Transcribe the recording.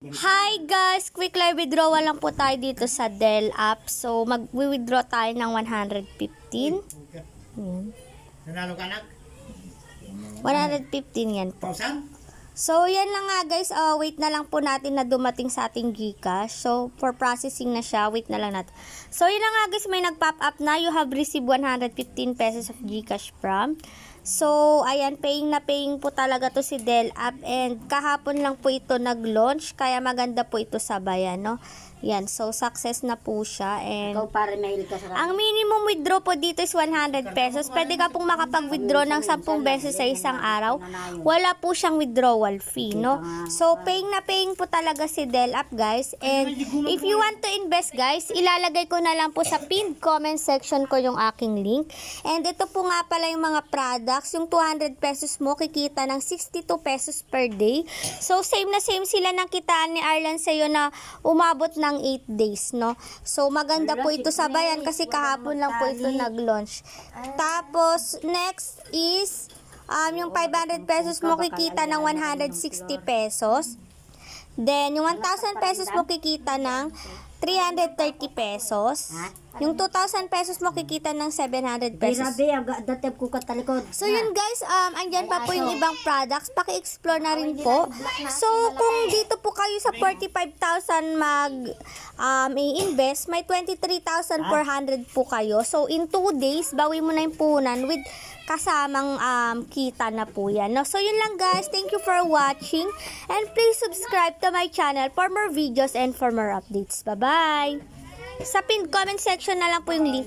Hi guys! Quick live withdrawal lang po tayo dito sa Dell app. So, mag-withdraw tayo ng 115. Yan. Nanalo ka anak? 115 yan po. 1,000? So, yan lang nga guys. Wait na lang po natin na dumating sa ating GCash. So, for processing na siya, wait na lang natin. So, yun lang nga guys. May nag-pop up na. You have received 115 pesos of GCash from. So, ayan, paying na paying po talaga to si Dell app. And kahapon lang po ito nag-launch. Kaya maganda po ito sa bayan, no? Yan, so success na po siya. And Ikaw para mahilig ka sa ang minimum withdraw po dito is 100 pesos. Pwede ka pong makapag-withdraw ng 10 beses sa isang araw. Wala po siyang withdrawal fee, no? So, paying na paying po talaga si Dell app, guys. And if you want to invest, guys, ilalagay ko na lang po sa pinned comment section ko yung aking link. And ito po nga pala yung mga products. Yung 200 pesos mo, kikita ng 62 pesos per day. So, same na same sila ng kitaan ni Arlan sa'yo na umabot ng 8 days, no? So, maganda po ito sa bayan kasi kahapon lang po ito nag-launch. Tapos, next is, yung 500 pesos mo kikita ng 160 pesos. Then, yung 1,000 pesos mo kikita ng 330 pesos. Yung 2,000 pesos mo kikita ng 700 pesos. Birabe, datib ko ka talikod. So yun guys, andyan pa po yung ibang products, paki-explore na rin po. So kung dito po kayo sa 45,000 i-invest, may 23,400 po kayo. So in 2 days, bawi mo na yung puhunan with kasamang kita na po yan. No? So yun lang guys, thank you for watching and please subscribe to my channel for more videos and for more updates. Bye-bye! Sa pinned comment section na lang po yung link.